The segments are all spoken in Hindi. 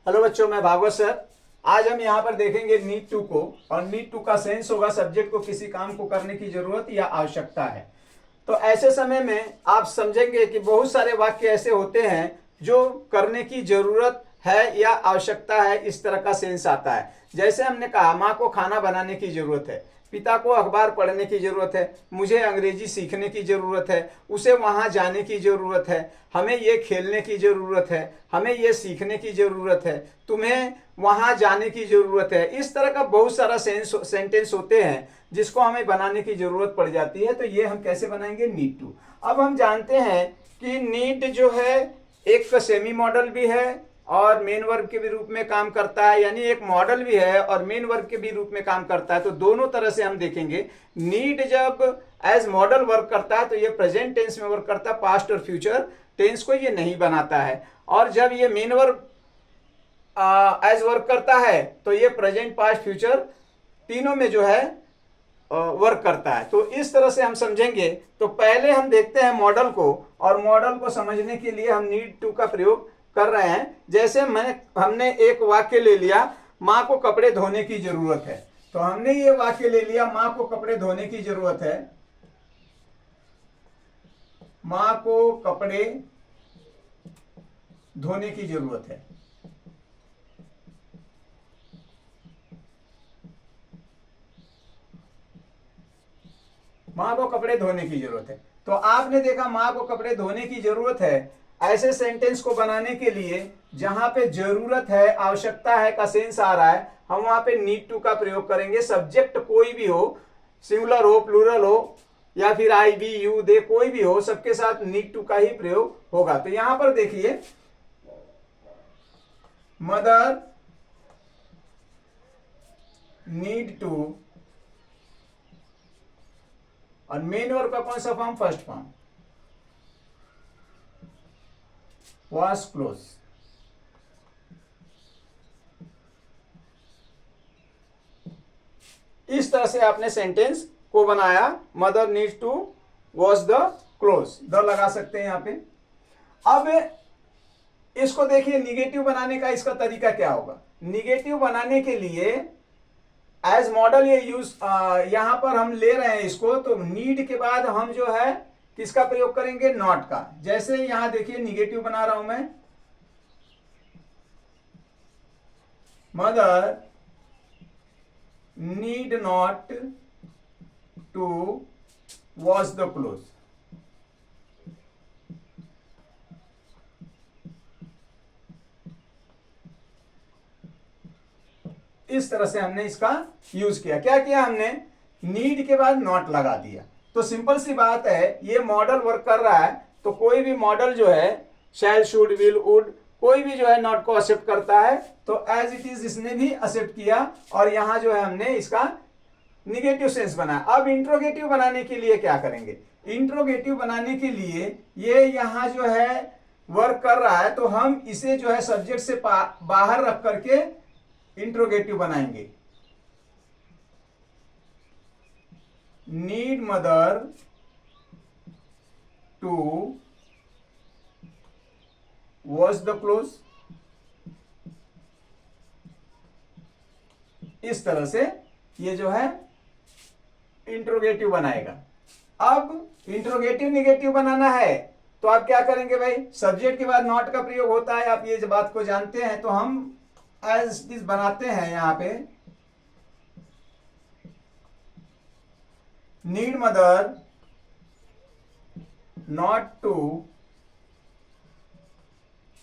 हेलो बच्चों, मैं भागवत सर। आज हम यहाँ पर देखेंगे नीड टू को। और नीड टू का सेंस होगा सब्जेक्ट को किसी काम को करने की जरूरत या आवश्यकता है। तो ऐसे समय में आप समझेंगे कि बहुत सारे वाक्य ऐसे होते हैं जो करने की जरूरत है या आवश्यकता है, इस तरह का सेंस आता है। जैसे हमने कहा, माँ को खाना बनाने की जरूरत है, पिता को अखबार पढ़ने की जरूरत है, मुझे अंग्रेजी सीखने की जरूरत है, उसे वहां जाने की जरूरत है, हमें ये खेलने की जरूरत है, हमें ये सीखने की जरूरत है, तुम्हें वहां जाने की जरूरत है। इस तरह का बहुत सारा सेंटेंस होते हैं जिसको हमें बनाने की जरूरत पड़ जाती है। तो ये हम कैसे बनाएंगे? Need to. अब हम जानते हैं कि नीड जो है एक सेमी मॉडल भी है और मेन वर्ब के भी रूप में काम करता है, यानी एक मॉडल भी है और मेन वर्ब के भी रूप में काम करता है। तो दोनों तरह से हम देखेंगे। नीड जब एज मॉडल वर्क करता है तो ये प्रेजेंट टेंस में वर्क करता है, पास्ट और फ्यूचर टेंस को ये नहीं बनाता है। और जब ये मेन वर्ब एज वर्क करता है तो ये प्रेजेंट, पास्ट, फ्यूचर तीनों में जो है वर्क करता है। तो इस तरह से हम समझेंगे। तो पहले हम देखते हैं मॉडल को, और मॉडल को समझने के लिए हम नीड टू का प्रयोग कर रहे हैं। जैसे हमने एक वाक्य ले लिया, माँ को कपड़े धोने की जरूरत है। तो हमने ये वाक्य ले लिया, माँ को कपड़े धोने की जरूरत है, माँ को कपड़े धोने की जरूरत है। माँ को कपड़े धोने की जरूरत है। तो आपने देखा माँ को कपड़े धोने की जरूरत है। ऐसे सेंटेंस को बनाने के लिए जहां पे जरूरत है, आवश्यकता है का सेंस आ रहा है, हम वहां पे नीड टू का प्रयोग करेंगे। सब्जेक्ट कोई भी हो, सिंगुलर हो, प्लूरल हो, या फिर आई, बी, यू, दे, कोई भी हो, सबके साथ नीड टू का ही प्रयोग होगा। तो यहां पर देखिए, मदर नीड टू, और मेन वर्ब का कौन सा form? First form, wash clothes. इस तरह से आपने सेंटेंस को बनाया। Mother needs to wash the clothes, the लगा सकते हैं यहां पे। अब इसको देखिए, निगेटिव बनाने का इसका तरीका क्या होगा। निगेटिव बनाने के लिए एज मॉडल ये यूज यहां पर हम ले रहे हैं इसको। तो नीड के बाद हम जो है किसका प्रयोग करेंगे? नॉट का। जैसे यहां देखिए, निगेटिव बना रहा हूं मैं, mother need not to wash the clothes. इस तरह से हमने इसका यूज किया। क्या किया हमने? नीड के बाद नॉट लगा दिया। तो सिंपल सी बात है, ये मॉडल वर्क कर रहा है। तो कोई भी मॉडल जो है, शैल, शुड, विल, वुड, कोई भी जो है नॉट को एक्सेप्ट करता है। तो एज इट इज इसने भी एक्सेप्ट किया, और यहां जो है हमने इसका निगेटिव सेंस बनाया। अब इंट्रोगेटिव बनाने के लिए क्या करेंगे? इंट्रोगेटिव बनाने के लिए ये यहां जो है वर्क कर रहा है, तो हम इसे जो है सब्जेक्ट से बाहर रख करके इंट्रोगेटिव बनाएंगे। Need mother to wash the clothes. इस तरह से ये जो है इंट्रोगेटिव बनाएगा। अब इंट्रोगेटिव निगेटिव बनाना है तो आप क्या करेंगे भाई? सब्जेक्ट के बाद नॉट का प्रयोग होता है, आप ये बात को जानते हैं। तो हम एज इट इज बनाते हैं यहां पे, need mother not to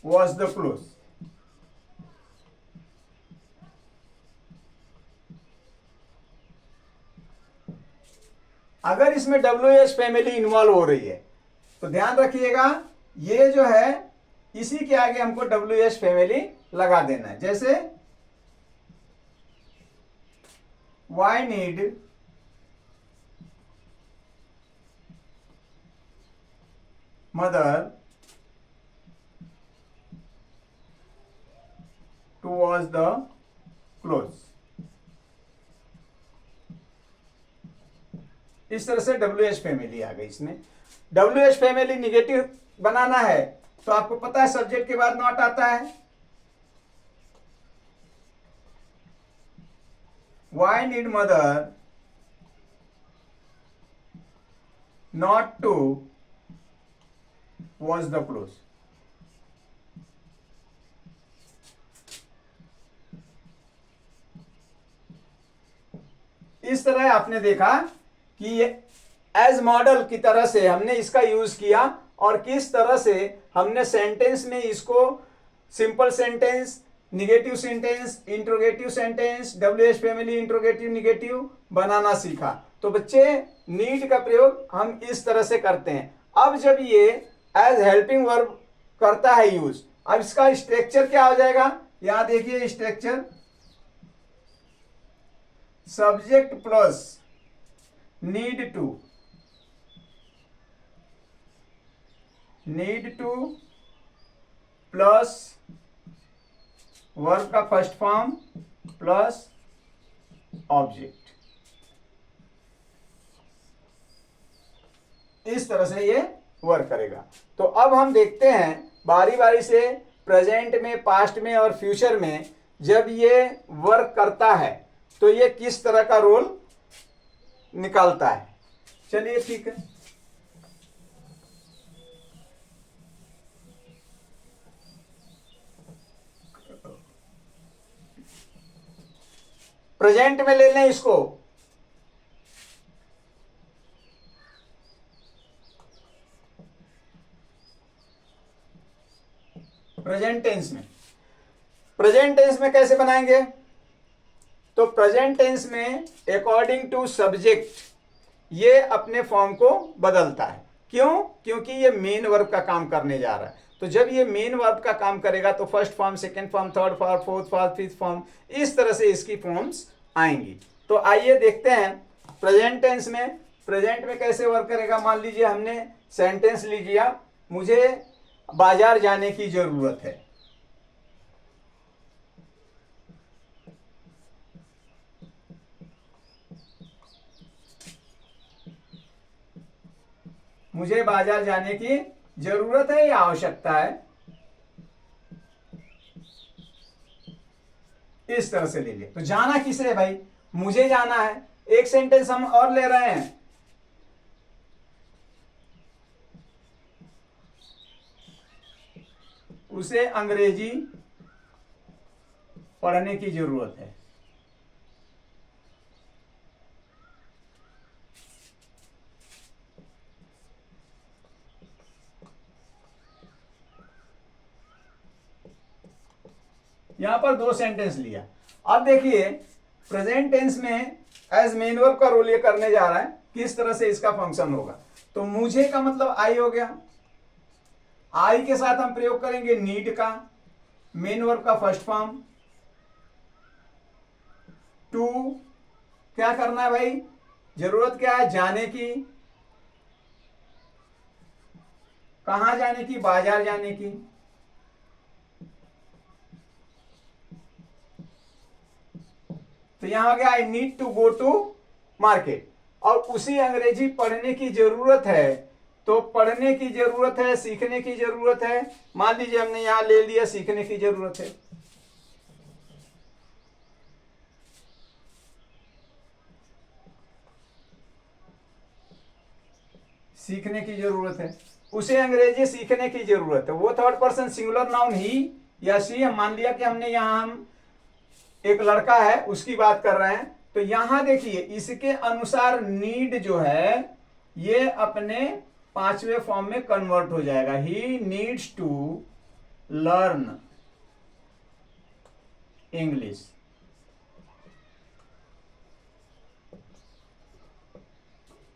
wash the clothes. अगर इसमें WH फैमिली इन्वॉल्व हो रही है तो ध्यान रखिएगा, ये जो है इसी के आगे हमको WH फैमिली लगा देना है। जैसे why need mother to wash the clothes. इस तरह से WH फैमिली आ गई। इसमें WH फैमिली निगेटिव बनाना है तो आपको पता है सब्जेक्ट के बाद नॉट आता है। Why need mother not to wash the clothes? इस तरह आपने देखा कि ये एज मॉडल की तरह से हमने इसका यूज किया और किस तरह से हमने सेंटेंस में इसको simple sentence, negative sentence, interrogative sentence, WH family, interrogative, negative बनाना सीखा। तो बच्चे नीड का प्रयोग हम इस तरह से करते हैं। अब जब ये एज हेल्पिंग वर्ब करता है यूज, अब इसका स्ट्रक्चर क्या हो जाएगा, यहां देखिए structure, subject plus need two plus verb का फर्स्ट फॉर्म प्लस ऑब्जेक्ट, इस तरह से ये वर्क करेगा। तो अब हम देखते हैं बारी बारी से प्रेजेंट में, पास्ट में और फ्यूचर में जब ये वर्क करता है तो ये किस तरह का रोल निकालता है। चलिए ठीक है, प्रेजेंट में ले लें इसको। प्रेजेंट टेंस में कैसे बनाएंगे, तो प्रेजेंट टेंस में अकॉर्डिंग टू सब्जेक्ट ये अपने फॉर्म को बदलता है। क्यों? क्योंकि ये मेन वर्ब का काम करने जा रहा है। तो जब ये मेन वर्ब का काम करेगा तो first form, second form, third form, fourth form, fifth form, इस तरह से इसकी फॉर्म्स आएंगी। तो आइए देखते हैं प्रेजेंट टेंस में, प्रेजेंट में कैसे वर्क करेगा। मान लीजिए हमने सेंटेंस लीजिए, मुझे बाजार जाने की जरूरत है। मुझे बाजार जाने की जरूरत है या आवश्यकता है, इस तरह से ले लिए। तो जाना किसे भाई, मुझे जाना है। एक सेंटेंस हम और ले रहे हैं, उसे अंग्रेजी पढ़ने की जरूरत है। यहां पर दो सेंटेंस लिया। अब देखिए प्रेजेंट टेंस में एज मेन वर्ब का रोल ये करने जा रहा है, किस तरह से इसका फंक्शन होगा। तो मुझे का मतलब आई हो गया, आई के साथ हम प्रयोग करेंगे नीड का, मेन वर्ब का फर्स्ट फॉर्म। टू क्या करना है भाई, जरूरत क्या है, जाने की। कहां जाने की, बाजार जाने की। तो यहां हो गया I need to go to market. और उसी अंग्रेजी पढ़ने की जरूरत है, तो पढ़ने की जरूरत है, सीखने की जरूरत है। मान लीजिए हमने यहां ले लिया सीखने की जरूरत है। सीखने की जरूरत है, उसे अंग्रेजी सीखने की जरूरत है। वो थर्ड पर्सन सिंगुलर नाउन ही या सी, हम मान लिया कि हमने यहां हम एक लड़का है उसकी बात कर रहे हैं। तो यहां देखिए इसके अनुसार नीड जो है ये अपने पांचवें फॉर्म में कन्वर्ट हो जाएगा। He needs to learn English.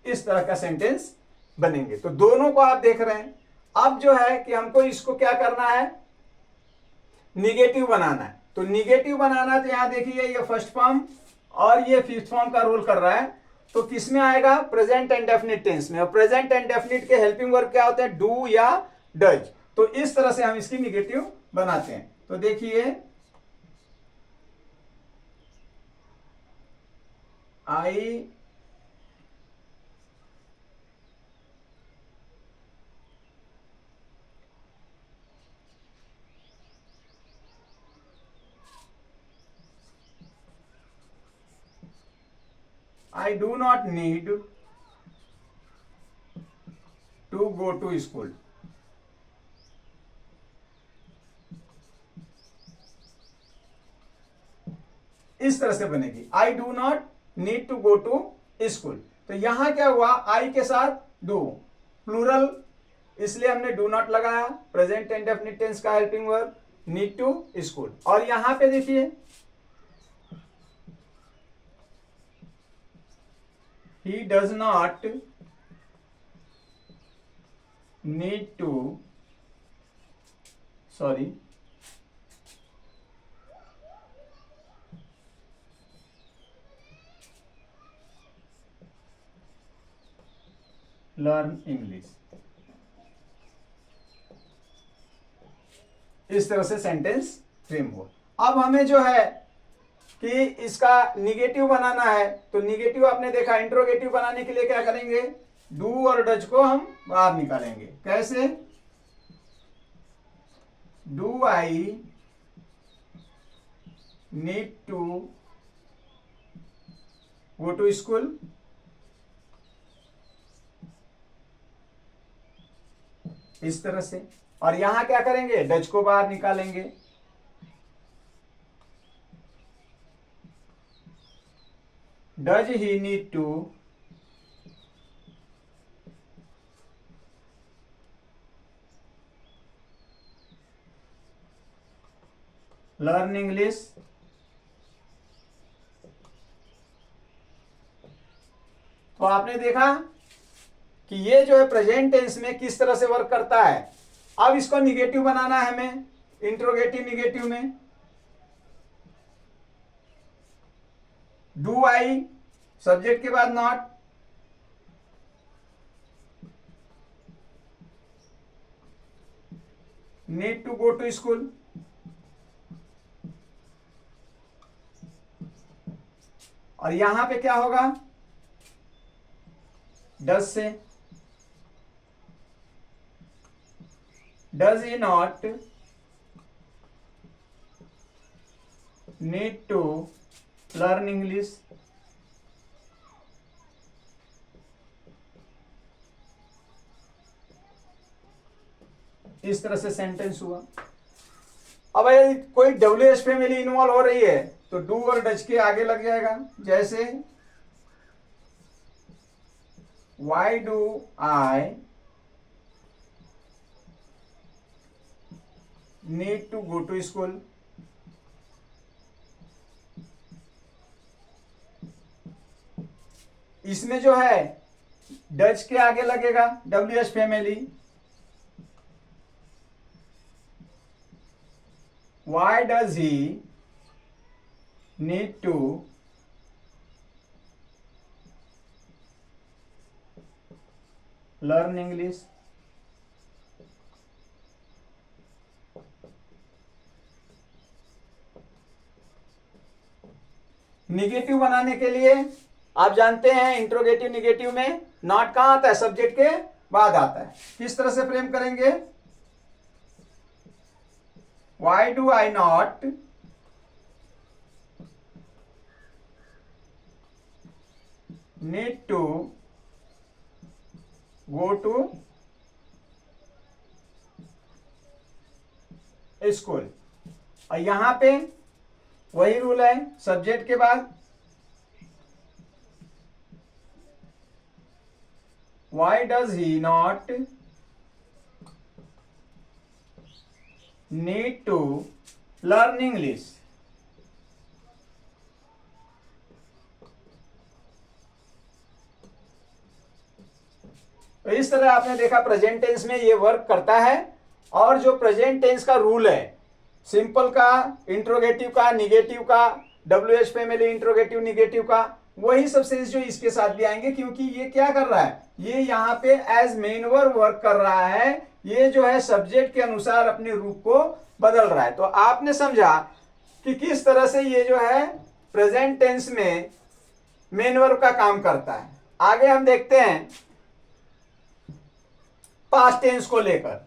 इस तरह का सेंटेंस बनेंगे। तो दोनों को आप देख रहे हैं। अब जो है कि हमको इसको क्या करना है, निगेटिव बनाना है। तो निगेटिव बनाना, तो यहां देखिए ये फर्स्ट फॉर्म और ये फिफ्थ फॉर्म का रोल कर रहा है। तो किस में आएगा, प्रेजेंट एंड डेफिनिट टेंस में। और प्रेजेंट एंड डेफिनिट के हेल्पिंग वर्ब क्या होते हैं, डू या डज। तो इस तरह से हम इसकी निगेटिव बनाते हैं। तो देखिए I I do not need to go to school. इस तरह से बनेगी, I do not need to go to school. तो यहां क्या हुआ, आई के साथ डू, प्लूरल, इसलिए हमने डू नॉट लगाया। प्रेजेंट इंडेफिनिट टेंस का helping verb need to school. और यहां पे देखिए he does not need to, sorry, learn English। इस तरह से सेंटेंस फ्रेम हो। अब हमें जो है कि इसका निगेटिव बनाना है, तो निगेटिव आपने देखा, इंट्रोगेटिव बनाने के लिए क्या करेंगे, डू और डज को हम बाहर निकालेंगे। कैसे, do I need to go to school, इस तरह से। और यहां क्या करेंगे, डज को बाहर निकालेंगे। Does he need to learn English. तो आपने देखा कि ये जो है प्रेजेंट टेंस में किस तरह से वर्क करता है। अब इसको निगेटिव बनाना है हमें, इंट्रोगेटिव निगेटिव में। डू आई, सब्जेक्ट के बाद not, need to go to school, और यहां पे क्या होगा, डज से, does he not need to learn English. इस तरह से सेंटेंस हुआ। अब यदि कोई WH फैमिली इन्वॉल्व हो रही है तो डू और डज के आगे लग जाएगा। जैसे why do I need to go to school. इसमें जो है डज के आगे लगेगा WH family. Why does he need to learn English? Negative बनाने के लिए आप जानते हैं इंट्रोगेटिव निगेटिव में नॉट कहां आता है, सब्जेक्ट के बाद आता है। किस तरह से फ्रेम करेंगे, Why do I not need to go to school. और यहां पे वही रूल है, सब्जेक्ट के बाद Why does he not need to learn English? तो इस तरह आपने देखा प्रेजेंट टेंस में ये वर्क करता है। और जो प्रेजेंट टेंस का रूल है, सिंपल का, इंट्रोगेटिव का, निगेटिव का, WH फैमिली इंट्रोगेटिव निगेटिव का, वही सब सेंस जो इसके साथ भी आएंगे। क्योंकि ये क्या कर रहा है, ये यहाँ पे एज मेन वर्ब वर्क कर रहा है। ये जो है सब्जेक्ट के अनुसार अपने रूप को बदल रहा है। तो आपने समझा कि किस तरह से ये जो है प्रेजेंट टेंस में मेन वर्ब का काम करता है। आगे हम देखते हैं पास्ट टेंस को लेकर।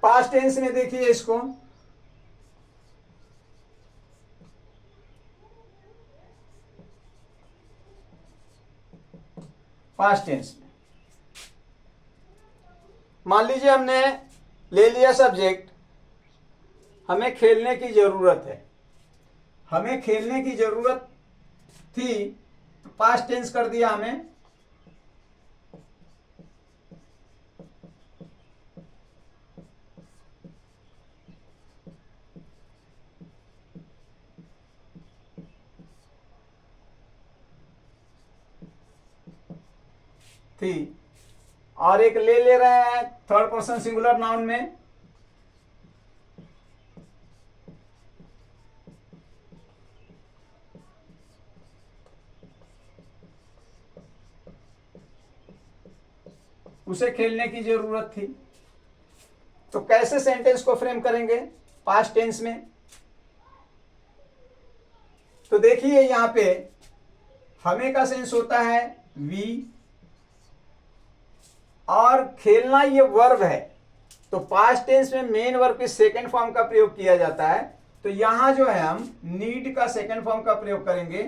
पास्ट टेंस में देखिए इसको, पास्ट टेंस में मान लीजिए हमने ले लिया सब्जेक्ट, हमें खेलने की जरूरत है, हमें खेलने की जरूरत थी, पास्ट टेंस कर दिया हमें, थी, और एक ले रहे हैं थर्ड पर्सन सिंगुलर नाउन में, उसे खेलने की जरूरत थी। तो कैसे सेंटेंस को फ्रेम करेंगे पास्ट टेंस में? तो देखिए यहां पे हमें का सेंस होता है वी, और खेलना ये वर्ब है, तो पास्ट टेंस में मेन वर्ब के सेकंड फॉर्म का प्रयोग किया जाता है। तो यहां जो है हम नीड का सेकंड फॉर्म का प्रयोग करेंगे,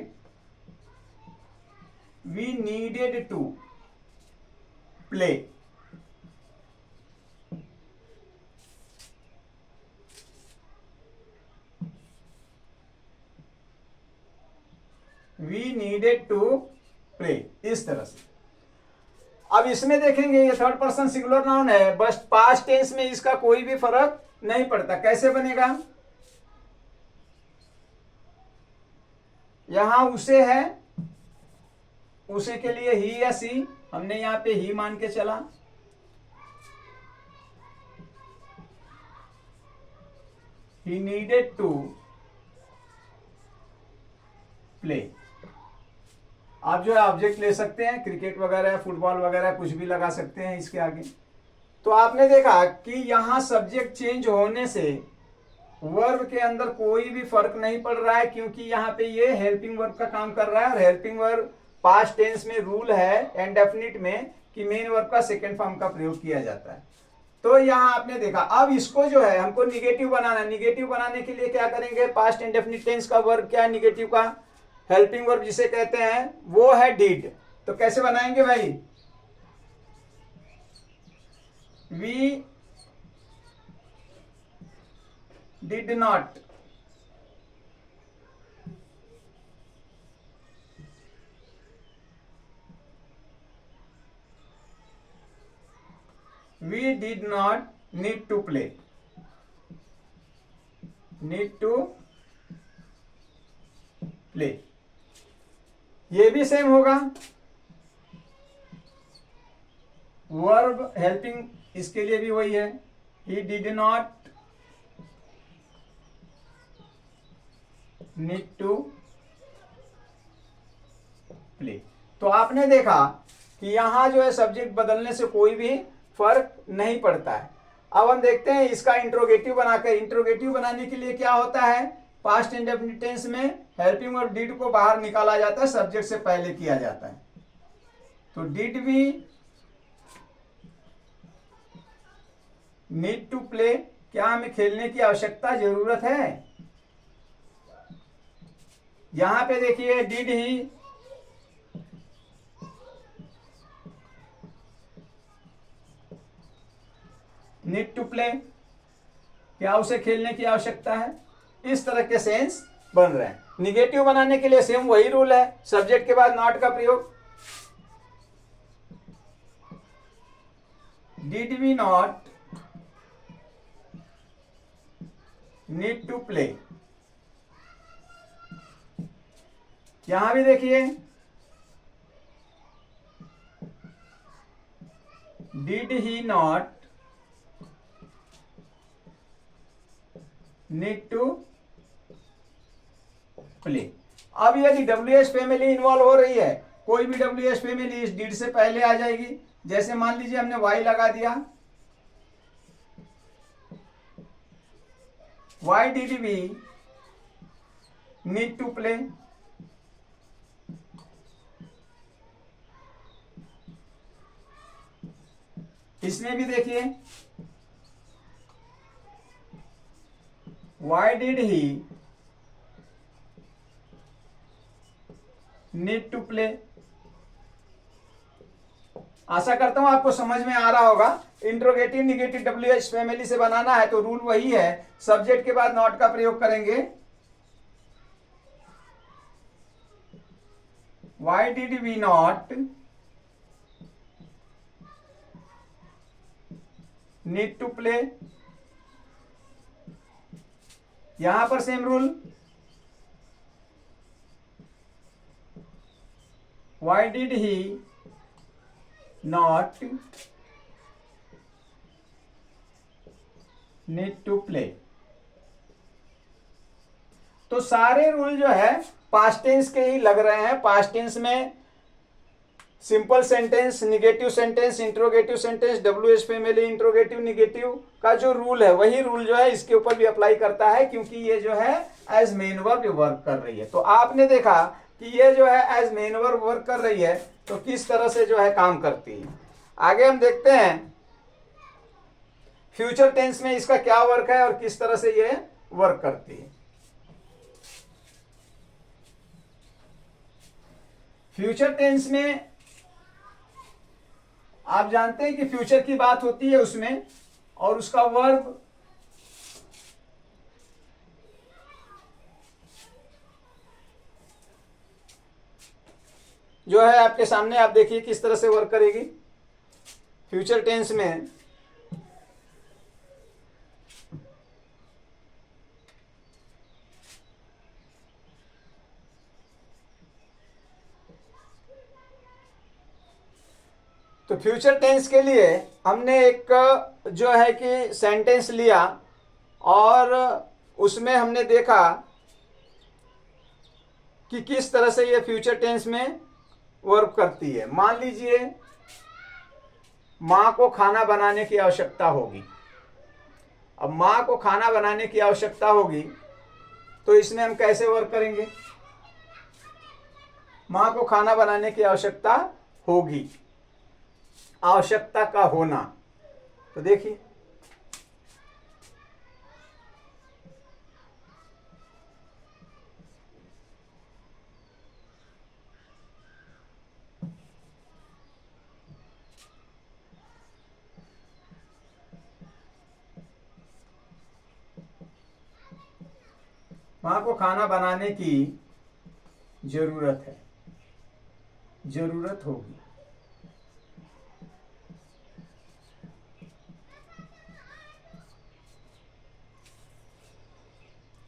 we needed to play. We needed to play, इस तरह से। अब इसमें देखेंगे ये थर्ड पर्सन सिंगुलर नाउन है, बस पास्ट टेंस में इसका कोई भी फर्क नहीं पड़ता। कैसे बनेगा? यहां उसे है, उसे के लिए ही या सी, हमने यहां पे ही मान के चला, ही नीडेड टू प्ले। आप जो है ऑब्जेक्ट ले सकते हैं, क्रिकेट वगैरह, फुटबॉल वगैरह, कुछ भी लगा सकते हैं इसके आगे। तो आपने देखा कि यहां सब्जेक्ट चेंज होने से वर्ब के अंदर कोई भी फर्क नहीं पड़ रहा है, क्योंकि यहाँ पे ये हेल्पिंग वर्ब का काम कर रहा है, और हेल्पिंग वर्ब पास्ट टेंस में रूल है इंडेफिनिट में कि मेन वर्ब का सेकंड फॉर्म का प्रयोग किया जाता है। तो यहाँ आपने देखा, अब इसको जो है हमको निगेटिव बनाना है। निगेटिव बनाने के लिए क्या करेंगे? पास्ट इंडेफिनिट टेंस का वर्ब क्या है निगेटिव का? हेल्पिंग वर्ब जिसे कहते हैं वो है डिड। तो कैसे बनाएंगे भाई? We did not we did not need to play, need to play। ये भी सेम होगा, वर्ब हेल्पिंग इसके लिए भी वही है, he did not need to play। तो आपने देखा कि यहां जो है सब्जेक्ट बदलने से कोई भी फर्क नहीं पड़ता है। अब हम देखते हैं इसका इंट्रोगेटिव बनाकर। इंट्रोगेटिव बनाने के लिए क्या होता है? पास्ट इंडेफिनिट टेंस में हेल्पिंग वर्ब डिड को बाहर निकाला जाता है, सब्जेक्ट से पहले किया जाता है। तो did we need to play, क्या हमें खेलने की आवश्यकता जरूरत है? यहां पे देखिए did he need to play, क्या उसे खेलने की आवश्यकता है? इस तरह के सेंस बन रहे हैं। निगेटिव बनाने के लिए सेम वही रूल है, सब्जेक्ट के बाद नॉट का प्रयोग। Did we not need to play. यहां भी देखिए did he not need to play. अब यदि WH फैमिली इन्वॉल्व हो रही है, कोई भी WH फैमिली इस डिड से पहले आ जाएगी। जैसे मान लीजिए हमने वाई लगा दिया, why did we need to play. इसमें भी देखिए why did he need to play. आशा करता हूं आपको समझ में आ रहा होगा। इंट्रोगेटिव निगेटिव WH फैमिली से बनाना है तो रूल वही है, सब्जेक्ट के बाद नॉट का प्रयोग करेंगे। Why did we not need to play. यहां पर same rule, why did he not need to play. तो सारे रूल जो है पास्ट टेंस के ही लग रहे हैं। पास्ट टेंस में simple sentence, negative sentence, interrogative sentence, WH family, interrogative negative का जो रूल है वही रूल जो है इसके ऊपर भी अप्लाई करता है, क्योंकि ये जो है एज मेन वर्ब वर्क कर रही है। तो आपने देखा कि ये जो है एज मेन वर्ब वर्क कर रही है तो किस तरह से जो है काम करती है। आगे हम देखते हैं फ्यूचर टेंस में इसका क्या वर्क है और किस तरह से ये वर्क करती है। फ्यूचर टेंस में आप जानते हैं कि फ्यूचर की बात होती है उसमें, और उसका वर्ब जो है आपके सामने, आप देखिए किस तरह से वर्क करेगी फ्यूचर टेंस में। तो फ्यूचर टेंस के लिए हमने एक जो है कि सेंटेंस लिया और उसमें हमने देखा कि किस तरह से ये फ्यूचर टेंस में वर्क करती है। मान लीजिए मां को खाना बनाने की आवश्यकता होगी। अब मां को खाना बनाने की आवश्यकता होगी तो इसमें हम कैसे वर्क करेंगे। मां को खाना बनाने की आवश्यकता होगी, आवश्यकता का होना। तो देखिए मां को खाना बनाने की जरूरत है, जरूरत होगी।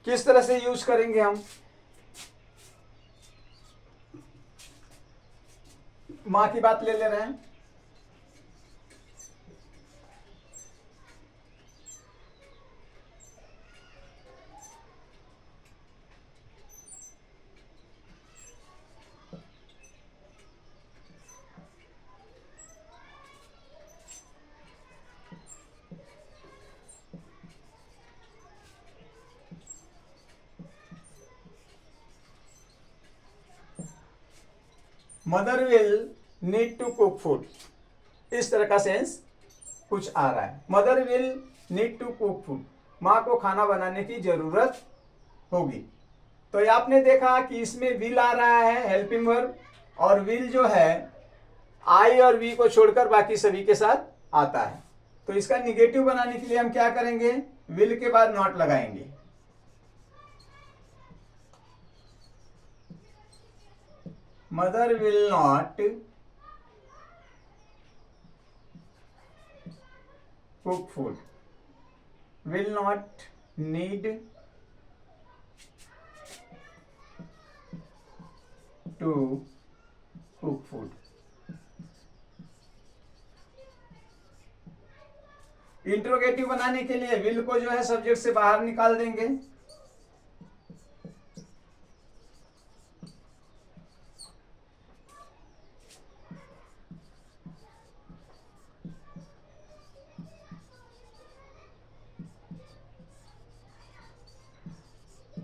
किस तरह से यूज करेंगे हम। मां की बात ले रहे हैं। Mother will need to cook food, इस तरह का सेंस कुछ आ रहा है। Mother will need to cook food, मां को खाना बनाने की जरूरत होगी। तो ये आपने देखा कि इसमें विल आ रहा है हेल्पिंग वर्ब, और विल जो है आई और वी को छोड़कर बाकी सभी के साथ आता है। तो इसका निगेटिव बनाने के लिए हम क्या करेंगे, विल के बाद नॉट लगाएंगे। Mother will not cook food, will not need to cook food. Interrogative बनाने के लिए विल को जो है सब्जेक्ट से बाहर निकाल देंगे।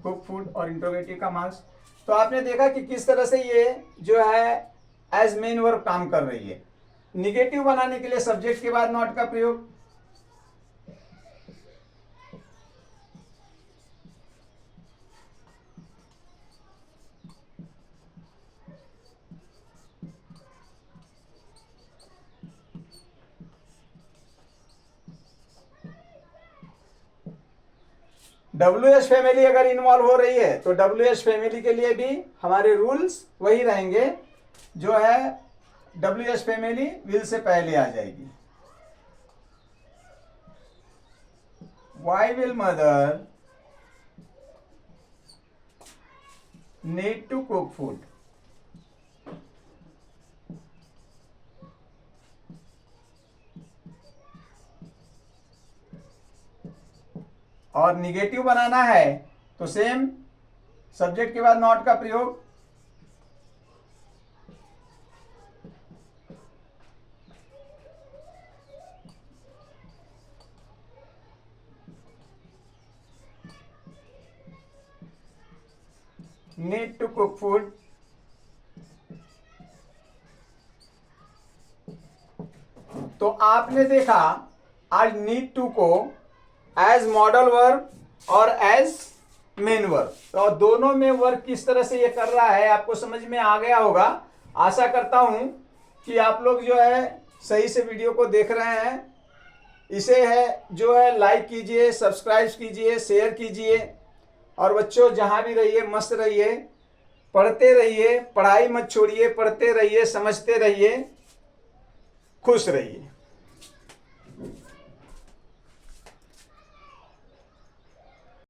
कुक फूड और इंट्रोगेटिव का मार्क्स। तो आपने देखा कि किस तरह से ये जो है एज मेन वर्ब काम कर रही है। निगेटिव बनाने के लिए सब्जेक्ट के बाद नॉट का प्रयोग। WH फैमिली अगर इन्वॉल्व हो रही है तो WH फैमिली के लिए भी हमारे रूल्स वही रहेंगे, जो है WH फैमिली विल से पहले आ जाएगी। Why will mother need to cook food? और निगेटिव बनाना है तो सेम सब्जेक्ट के बाद नॉट का प्रयोग। Need to cook food. तो आपने देखा आज नीड टू को एज मॉडल वर्ब और एज मेन वर्ब, तो दोनों में वर्ब किस तरह से ये कर रहा है आपको समझ में आ गया होगा। आशा करता हूं कि आप लोग जो है सही से वीडियो को देख रहे हैं। इसे है जो है लाइक कीजिए, सब्सक्राइब कीजिए, शेयर कीजिए। और बच्चों जहां भी रहिए मस्त रहिए, पढ़ते रहिए, पढ़ाई मत छोड़िए, पढ़ते रहिए, समझते रहिए, खुश रहिए।